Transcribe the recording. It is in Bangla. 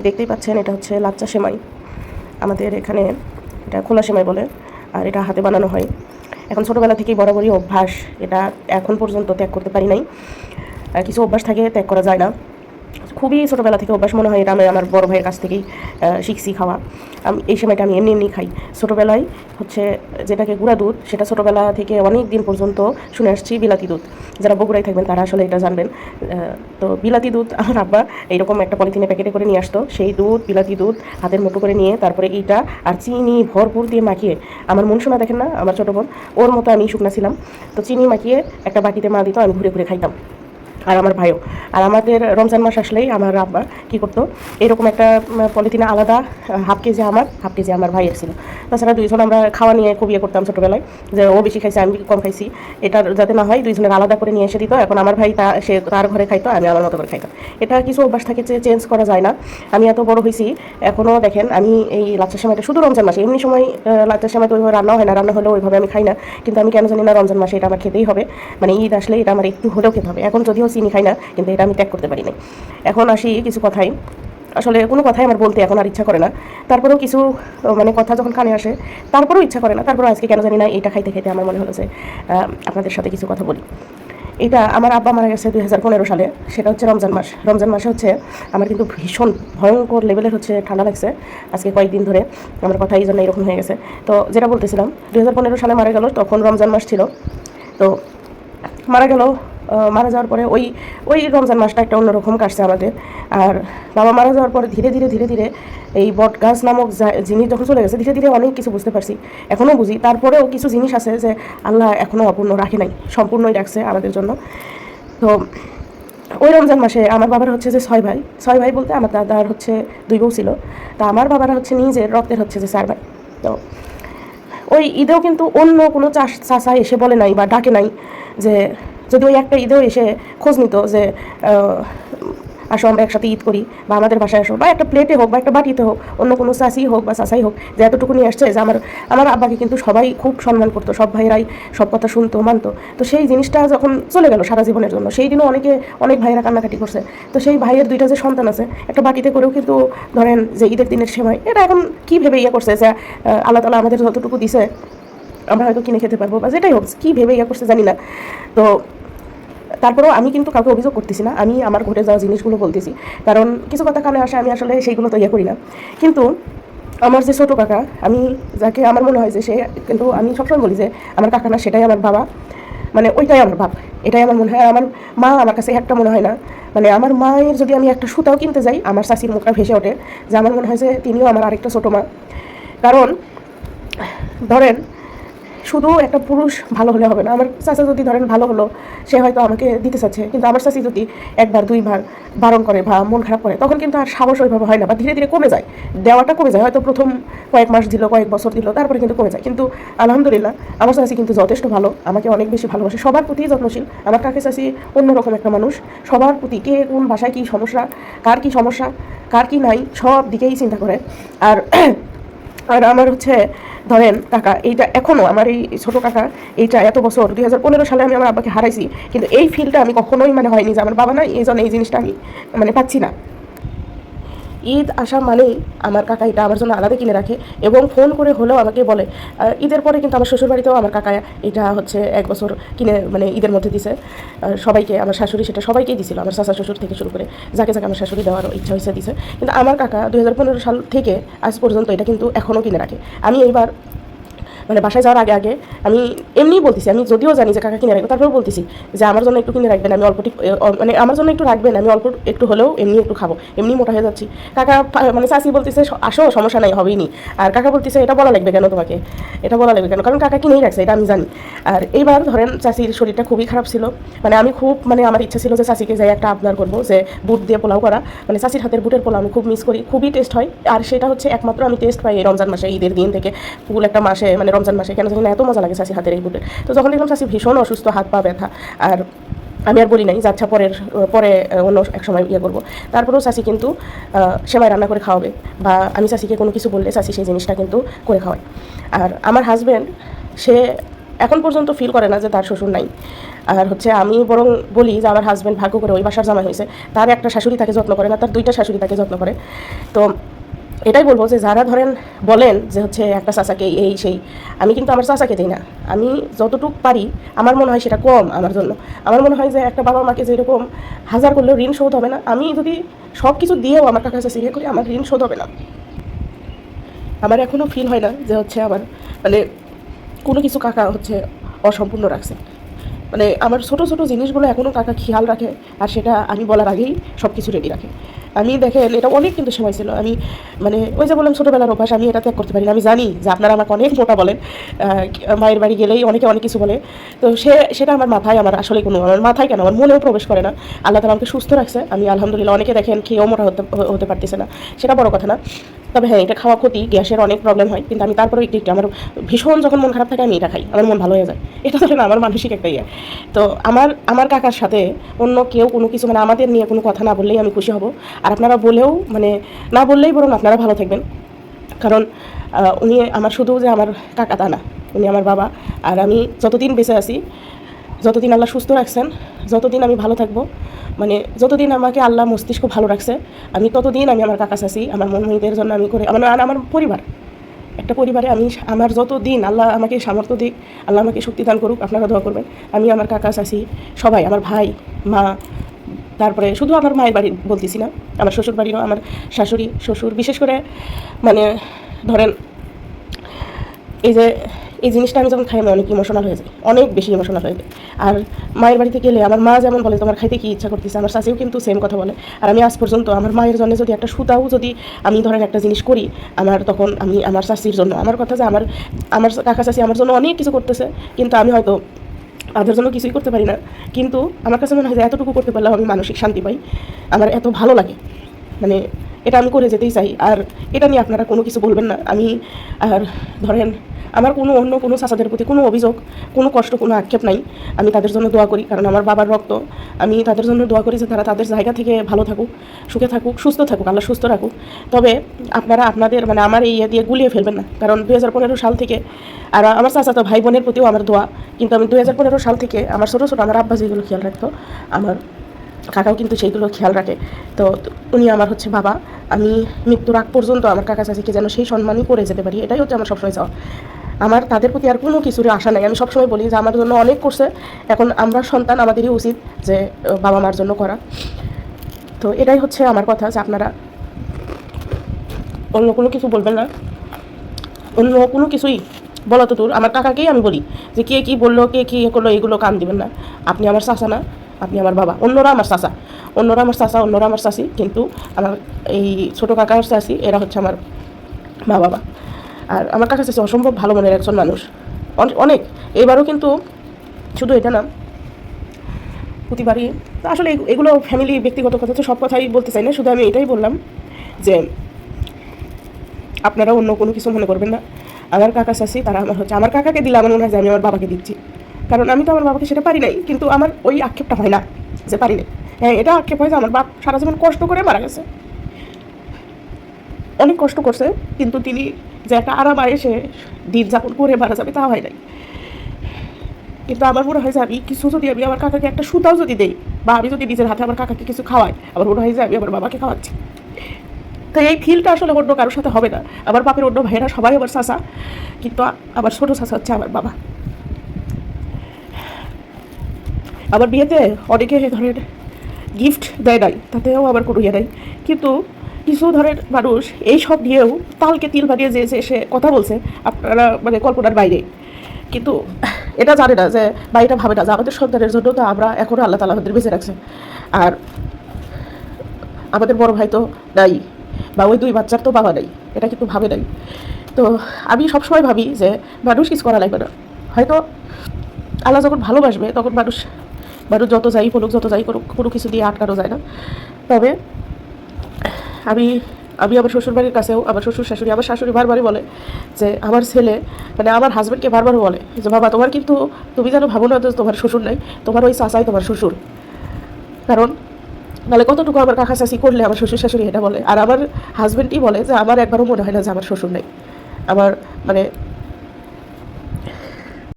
দেখতেই পাচ্ছেন এটা হচ্ছে লাচ্চা সেমাই। আমাদের এখানে এটা খোলা সেমাই বলে, আর এটা হাতে বানানো হয়। এখন ছোটোবেলা থেকেই বরাবরই অভ্যাস, এটা এখন পর্যন্ত ত্যাগ করতে পারি নাই। কিছু অভ্যাস থাকে ত্যাগ করা যায় না। খুবই ছোটোবেলা থেকে অভ্যাস মনে হয়, এটা আমি আমার বড় ভাইয়ের কাছ থেকেই শিখছি খাওয়া। এই সময়টা আমি এমনি এমনি খাই। ছোটোবেলায় হচ্ছে যেটাকে গুঁড়া দুধ, সেটা ছোটোবেলা থেকে অনেক দিন পর্যন্ত শুনে আসছি বিলাতি দুধ। যারা বগুড়ায় থাকবেন তারা আসলে এটা জানবেন। তো বিলাতি দুধ আমার আব্বা এইরকম একটা পলিথিনে প্যাকেটে করে নিয়ে আসতো। সেই দুধ, বিলাতি দুধ হাতের মুঠো করে নিয়ে তারপরে এইটা আর চিনি ভরপুর দিয়ে মাখিয়ে, আমার মন শোনা দেখেন না, আমার ছোটো বোন ওর মতো আমি শুকনা ছিলাম, তো চিনি মাখিয়ে একটা বাটিতে মা দিত, আমি ঘুরে ঘুরে খাইতাম, আর আমার ভাইও। আর আমাদের রমজান মাস আসলেই আমার আব্বা কী করতো, এরকম একটা পলিথিনে আলাদা হাফ কেজি আমার, হাফ কেজি আমার ভাইয়ের ছিল। তাছাড়া দুইজন আমরা খাওয়া নিয়ে খুব ইয়ে করতাম ছোটোবেলায়, যে ও বেশি খাইছে আমি কম খাইছি, এটার যাতে না হয় দুইজনের আলাদা করে নিয়ে এসে দিত। এখন আমার ভাই সে তার ঘরে খাইতো, আমি আমার মতো করে খাইতাম। এটা কিছু অভ্যাস থাকে যে চেঞ্জ করা যায় না। আমি এত বড় হয়েছি এখনও দেখেন আমি এই লাচ্চার সময়টা শুধু রমজান মাসে, এমনি সময় লাচ্চার সময় তো ওইভাবে রান্না হয় না, রান্না হলেও ওইভাবে আমি খাই না। কিন্তু আমি কেন জানি না রমজান মাসে এটা আমার খেতেই হবে, মানে ঈদ আসলে এটা আমার একটু হলেও খেতে হবে। এখন যদিও চিনি খাই না, কিন্তু এটা আমি ত্যাগ করতে পারি না। এখন আসি কিছু কথাই, আসলে কোনো কথাই আমার বলতে এখন আর ইচ্ছা করে না। তারপরেও কিছু মানে কথা যখন কানে আসে তারপরেও ইচ্ছা করে না। তারপরেও আজকে কেন জানি না এটা খাইতে খাইতে আমার মনে হলো যে আপনাদের সাথে কিছু কথা বলি। এটা আমার আব্বা মারা গেছে 2015 সালে, সেটা হচ্ছে রমজান মাস। রমজান মাসে হচ্ছে আমার কিন্তু ভীষণ ভয়ঙ্কর লেভেলের হচ্ছে ঠান্ডা লাগছে আজকে কয়েকদিন ধরে, আমার কথা এই জন্য এরকম হয়ে গেছে। তো যেটা বলতেছিলাম, 2015 সালে মারা গেল, তখন রমজান মাস ছিল। তো মারা গেল, মারা যাওয়ার পরে ওই ওই রমজান মাসটা একটা অন্যরকম কাটছে আমাদের। আর বাবা মারা যাওয়ার পরে ধীরে ধীরে ধীরে ধীরে এই বট গাছ নামক জিনিস যখন চলে গেছে, ধীরে ধীরে অনেক কিছু বুঝতে পারছি, এখনও বুঝি। তারপরেও কিছু জিনিস আছে যে আল্লাহ এখনও অপূর্ণ রাখে নাই, সম্পূর্ণই রাখছে আমাদের জন্য। তো ওই রমজান মাসে আমার বাবার হচ্ছে যে 6 ভাই, 6 ভাই বলতে আমার দাদার হচ্ছে 2 বউ ছিল। তা আমার বাবারা হচ্ছে নিজের রক্তের হচ্ছে যে 4 ভাই। তো ওই ঈদেও কিন্তু অন্য কোনো চাষা এসে বলে নাই বা ডাকে নাই, যে যদি ওই একটা ঈদেও এসে খোঁজ নিত যে আসো আমরা একসাথে ঈদ করি, বা আমাদের বাসায় আসো, বা একটা প্লেটে হোক বা একটা বাটিতে হোক, অন্য কোনো চাষি হোক বা চাষাই হোক, যে এতটুকু নিয়ে আসছে, যে আমার আব্বাকে কিন্তু সবাই খুব সম্মান করতো, সব ভাইয়েরাই সব কথা শুনতো, মানতো। তো সেই জিনিসটা যখন চলে গেল সারা জীবনের জন্য, সেই দিনও অনেক ভাইয়েরা কান্নাকাটি করছে। তো সেই ভাইয়ের 2টা যে সন্তান আছে, একটা বাটিতে করেও কিন্তু ধরেন যে ঈদের দিনের সময় এটা এখন কী ভেবে ইয়ে করছে যে আল্লাহ তাআলা আমাদের যতটুকু দিছে আমরা হয়তো কিনে খেতে পারবো, বা যেটাই হোক কী ভেবে ইয়ে করছে জানি না। তো তারপরেও আমি কিন্তু কাউকে অভিযোগ করতেছি না, আমি আমার ঘটে যাওয়া জিনিসগুলো বলতেছি, কারণ কিছু কথা কানে আসে, আমি আসলে সেইগুলো তো ইয়ে করি না। কিন্তু আমার যে ছোটো কাকা, আমি যাকে আমার মনে হয় যে সে, কিন্তু আমি সবসময় বলি যে আমার কাকা না, সেটাই আমার বাবা, মানে ওইটাই আমার বাপ, এটাই আমার মনে হয়। আমার মা আমার কাছে একটা মনে হয় না, মানে আমার মায়ের যদি আমি একটা সুতাও কিনতে যাই, আমার শাশির মুখটা ভেসে ওঠে, যে আমার মনে হয় যে তিনিও আমার আরেকটা ছোটো মা। কারণ ধরেন শুধু একটা পুরুষ ভালো হলে হবে না, আমার চাচা যদি ধরেন ভালো হলো, সে হয়তো আমাকে দিতে চাচ্ছে, কিন্তু আমার চাচি যদি একবার 2বার বারণ করে বা মন খারাপ করে, তখন কিন্তু আর সাহস ওইভাবে হয় না, বা ধীরে ধীরে কমে যায়, দেওয়াটা কমে যায়। হয়তো প্রথম কয়েক মাস দিল, কয়েক বছর দিল, তারপরে কিন্তু কমে যায়। কিন্তু আলহামদুলিল্লাহ আমার চাচি কিন্তু যথেষ্ট ভালো, আমাকে অনেক বেশি ভালোবাসে, সবার প্রতি যত্নশীল। আমার কাকে চাচি অন্যরকম একটা মানুষ, সবার প্রতি, কে কোন ভাষায় কী সমস্যা, কার কী সমস্যা, কার কী নাই, সব দিকেই চিন্তা করে। আর আর আমার হচ্ছে ধরেন কাকা, এইটা এখনও আমার এই ছোটো কাকা, এইটা এত বছর 2015 সালে আমি আমার আব্বাকে হারাইছি, কিন্তু এই ফিলটা আমি কখনোই মানে হয়নি যে আমার বাবা নাই, এই জন্য এই জিনিসটা আমি মানে পাচ্ছি না। ঈদ আসা মানেই আমার কাকা এটা আমার জন্য আলাদা কিনে রাখে, এবং ফোন করে হলেও আমাকে বলে। ঈদের পরে কিন্তু আমার শ্বশুরবাড়িতেও আমার কাকা এটা হচ্ছে 1 বছর কিনে, মানে ঈদের মধ্যে দিছে সবাইকে। আমার শাশুড়ি সেটা সবাইকেই দিছিল, আমার চাচা শ্বশুর থেকে শুরু করে যাকে যাকে আমার শাশুড়ি দেওয়ার ইচ্ছা হয়েছে দিছে। কিন্তু আমার কাকা 2015 সাল থেকে আজ পর্যন্ত এটা কিন্তু এখনও কিনে রাখে। আমি এইবার মানে বাসায় যাওয়ার আগে আগে আমি এমনিই বলতেছি, আমি যদিও জানি যে কাকা কিনে রাখবে, তারপরেও বলতেছি যে আমার জন্য একটু কিনে রাখবেন, আমি অল্প মানে আমার জন্য একটু রাখবেন, আমি অল্প একটু হলেও এমনি একটু খাবো, এমনি মোটা হয়ে যাচ্ছি। কাকা মানে চাচি বলতেছে আসো সমস্যা নাই, হবেই নি। আর কাকা বলতেছে এটা বলা লাগবে কেন তোমাকে, এটা বলা লাগবে কেন, কারণ কাকা কিনেই রাখছে, এটা আমি জানি। আর এইবার ধরেন চাচির শরীরটা খুবই খারাপ ছিল, মানে আমি খুব, মানে আমার ইচ্ছা ছিল যে চাচিকে যাই একটা আবদার করবো, যে বুট দিয়ে পোলাও করা, মানে চাচির হাতের বুটের পোলাও আমি খুব মিস করি, খুবই টেস্ট হয়। আর সেটা হচ্ছে একমাত্র আমি টেস্ট পাই এই রমজান মাসে, ঈদের দিন থেকে পুরো একটা মাসে, মানে রমজান মাসে কেন জানি না এত মজা লাগে চাচি হাতের এই বুটের। তো যখন দেখলাম চাচি ভীষণ অসুস্থ, হাত পা ব্যথা, আর আমি আর বলি নাই যে আচ্ছা পরে অন্য এক সময় ইয়ে করবো। তারপরেও চাচি কিন্তু সেমাই রান্না করে খাওয়াবে, বা আমি চাচিকে কোনো কিছু বললে চাচি সেই জিনিসটা কিন্তু করে খাওয়ায়। আর আমার হাজব্যান্ড, সে এখন পর্যন্ত ফিল করে না যে তার শ্বশুর নাই। আর হচ্ছে আমি বরং বলি যে আমার হাজব্যান্ড ভাগ্য করে ওই বাসার জামাই হয়েছে, তার একটা শাশুড়ি তাকে যত্ন করে না, তার 2টা শাশুড়ি তাকে যত্ন করে। তো এটাই বলবো যে যারা ধরেন বলেন যে হচ্ছে একটা চাচাকে এই সেই, আমি কিন্তু আমার চাচাকে দিই না। আমি যতটুকু পারি আমার মনে হয় সেটা কম আমার জন্য। আমার মনে হয় যে একটা বাবা মাকে যেরকম হাজার করলেও ঋণ শোধ হবে না, আমি যদি সব কিছু দিয়েও আমার কাছে সিরিয়া করি আমার ঋণ শোধ হবে না। আমার এখনও ফিল হয় না যে হচ্ছে আমার মানে কোনো কিছু কাকা হচ্ছে অসম্পূর্ণ রাখছে। মানে আমার ছোটো ছোটো জিনিসগুলো এখনও কাকা খেয়াল রাখে, আর সেটা আমি বলার আগেই সব কিছু রেডি রাখে। আমি দেখেন এটা অনেক কিন্তু সময় ছিল, আমি মানে ওই যে বললাম ছোটোবেলার অভ্যাস, আমি এটা ত্যাগ করতে পারি না। আমি জানি যে আপনারা আমাকে অনেক মোটা বলেন, মায়ের বাড়ি গেলেই অনেকে অনেক কিছু বলে, তো সেটা আমার মাথায়, আমার আসলে কোনো, আমার মাথায় কেন আমার মনেও প্রবেশ করে না। আল্লাহ তাআলা আমাকে সুস্থ রাখছে, আমি আলহামদুলিল্লাহ। অনেকে দেখেন খেয়েও মোটা হতে পারতেছে না, সেটা বড় কথা না। তবে হ্যাঁ, এটা খাওয়া ক্ষতি, গ্যাসের অনেক প্রবলেম হয়, কিন্তু আমি তারপরে একটু আমার ভীষণ যখন মন খারাপ থাকে আমি এটা খাই, আমার মন ভালো হয়ে যায়। এটা ধরেন আমার মানসিক একটা ইয়ে। তো আমার কাকার সাথে অন্য কেউ কোনো কিছু মানে আমাদের নিয়ে কোনো কথা না বললেই আমি খুশি হব। আর আপনারা বলেও মানে না বললেই বরং আপনারা ভালো থাকবেন, কারণ উনি আমার শুধু যে আমার কাকা তা না, উনি আমার বাবা। আর আমি যতদিন বেঁচে আছি, যতদিন আল্লাহ সুস্থ রাখছেন, যতদিন আমি ভালো থাকবো, মানে যতদিন আমাকে আল্লাহ মস্তিষ্ক ভালো রাখছে, আমি ততদিন আমি আমার কাকা চাচি, আমার মনমনিদের জন্য আমি করে আমার পরিবার, একটা পরিবারে আমি আমার যতদিন আল্লাহ আমাকে সামর্থ্য দিক, আল্লাহ আমাকে শক্তি দান করুক, আপনারা দোয়া করবেন। আমি আমার কাকা চাচি সবাই, আমার ভাই মা, তারপরে শুধু আমার মায়ের বাড়ি বলতেছি না, আমার শ্বশুর বাড়িরও আমার শাশুড়ি শ্বশুর, বিশেষ করে মানে ধরেন এই জিনিসটা আমি যখন খাই আমি অনেক ইমোশনাল হয়ে যাই, অনেক বেশি ইমোশনাল হয়ে যায়। আর মায়ের বাড়িতে গেলে আমার মা যেমন বলে তোমার খাইতে কি ইচ্ছা করতেছে, আমার শাশুড়িও কিন্তু সেম কথা বলে। আর আমি আজ পর্যন্ত আমার মায়ের জন্য যদি একটা সুতাও যদি আমি ধরেন একটা জিনিস করি, তখন আমি আমার শাশুড়ির জন্য, আমার কথা যে আমার কাকা শাশুড়ি আমার জন্য অনেক কিছু করতেছে, কিন্তু আমি হয়তো তাদের জন্য কিছুই করতে পারি না। কিন্তু আমার কাছে মনে হয় যে এতটুকু করতে পারলেও আমি মানসিক শান্তি পাই, আমার এত ভালো লাগে, মানে এটা আমি করে যেতেই চাই। আর এটা নিয়ে আপনারা কোনো কিছু বলবেন না। আমি আর ধরেন আমার অন্য কোনো চাচাদের প্রতি কোনো অভিযোগ, কোনো কষ্ট, কোনো আক্ষেপ নাই। আমি তাদের জন্য দোয়া করি, কারণ আমার বাবার রক্ত। আমি তাদের জন্য দোয়া করি যে তারা তাদের জায়গা থেকে ভালো থাকুক, সুখে থাকুক, সুস্থ থাকুক, আল্লাহ সুস্থ রাখুক। তবে আপনারা আপনাদের মানে আমার এই ইয়ে দিয়ে গুলিয়ে ফেলবেন না, কারণ 2015 সাল থেকে, আর আমার চাচাতো ভাই বোনের প্রতিও আমার দোয়া, কিন্তু আমি 2015 সাল থেকে আমার ছোটো ছোটো আমার আব্বা যেগুলো খেয়াল রাখতো, আমার কাকাও কিন্তু সেইগুলো খেয়াল রাখে। তো উনি আমার হচ্ছে বাবা, আমি মৃত্যুর আগ পর্যন্ত আমার কাকা চাচিকে যেন সেই সম্মানই করে যেতে পারি, এটাই হচ্ছে আমার সবসময় চাওয়া। আমার তাদের প্রতি আর কোনো কিছুরই আশা নাই। আমি সবসময় বলি যে আমার জন্য অনেক করছে, এখন আমরা সন্তান, আমাদেরই উচিত যে বাবা মার জন্য করা। তো এটাই হচ্ছে আমার কথা, যে আপনারা অন্য কোনো কিছু বলবেন না, অন্য কোনো কিছুই বলা তো দূর। আমার কাকাকেই আমি বলি যে কে কী বললো, কে কী করলো, এগুলো কান দিবেন না। আপনি আমার চাচা না, আপনি আমার বাবা। অন্যরা আমার চাচা, অন্যরা আমার চাচি, কিন্তু আমার এই ছোটো কাকার চাচি এরা হচ্ছে আমার মা বাবা। আর আমার কাকা চাচি অসম্ভব ভালো মনের একজন মানুষ, অনেক। এবারও কিন্তু শুধু এটা না, প্রতিবারই আসলে এগুলো ফ্যামিলি ব্যক্তিগত কথা, তো সব কথাই বলতে চাই না, শুধু আমি এটাই বললাম যে আপনারা অন্য কোনো কিছু মনে করবেন না। আমার কাকা চাচি তারা আমার হচ্ছে, আমার কাকাকে দিলে আমার মনে হয় যে আমি আমার বাবাকে দিচ্ছি, কারণ আমি তো আমার বাবাকে সেটা পারি নাই। কিন্তু আমার ওই আক্ষেপটা হয় না যে পারি নাই, হ্যাঁ এটা আক্ষেপ হয় যে আমার বাপ সারা জীবন কষ্ট করে মারা গেছে, অনেক কষ্ট করছে, কিন্তু তিনি যে একটা আরাম এসে দিন যাপন করে মারা যাবে তা হয় নাই। কিন্তু আমার মনে হয় যে আমি কিছু যদি আমি আমার কাকাকে একটা সুতাও যদি দেই, বা আমি যদি নিজের হাতে আমার কাকাকে কিছু খাওয়াই, আমার মনে হয় যে আমি আমার বাবাকে খাওয়াচ্ছি। তো এই ফিলটা আসলে অন্য কারোর সাথে হবে না। আমার বাপের অন্য ভাইয়েরা সবাই আমার চাচা, কিন্তু আমার ছোটো চাচা হচ্ছে আমার বাবা। আমার বিয়েতে অনেকে ধরেন গিফট দেয় নাই, তাতেও আবার কোনো ইয়ে নাই, কিন্তু কিছু ধরেন মানুষ এই সব নিয়েও তালকে তিল বানিয়ে যে সে কথা বলছে আপনারা মানে কল্পনার বাইরে। কিন্তু এটা জানে না যে, বা এটা ভাবে না যে আমাদের সন্তানের জন্য তো আমরা এখনও আল্লাহ তাআলা আমাদের বেঁচে রাখছে, আর আমাদের বড় ভাই তো নাই, বা ওই 2 বাচ্চার তো বাবা নাই, এটা কিন্তু ভাবে নাই। তো আমি সবসময় ভাবি যে মানুষ কিছু করা লাগবে না, হয়তো আল্লাহ যখন ভালোবাসবে তখন মানুষ যত যাই বলুক, যত যাই করুক, কোনো কিছু দিয়ে আটকানো যায় না। তবে আমি আমার শ্বশুরবাড়ির কাছেও আমার শ্বশুর শাশুড়ি, আমার শাশুড়ি বারবারই বলে যে আমার ছেলে মানে আমার হাজব্যান্ডকে বারবার বলে যে বাবা তোমার কিন্তু, তুমি যেন ভাবো না যে তোমার শ্বশুর নাই, তোমার ওই চাচাই তোমার শ্বশুর। কারণ নাহলে কতটুকু আমার কাকা চাচি করলে আমার শ্বশুর শাশুড়ি এটা বলে। আর আমার হাজব্যান্ডই বলে যে আমার একবারও মনে হয় না যে আমার শ্বশুর নেই। আমার মানে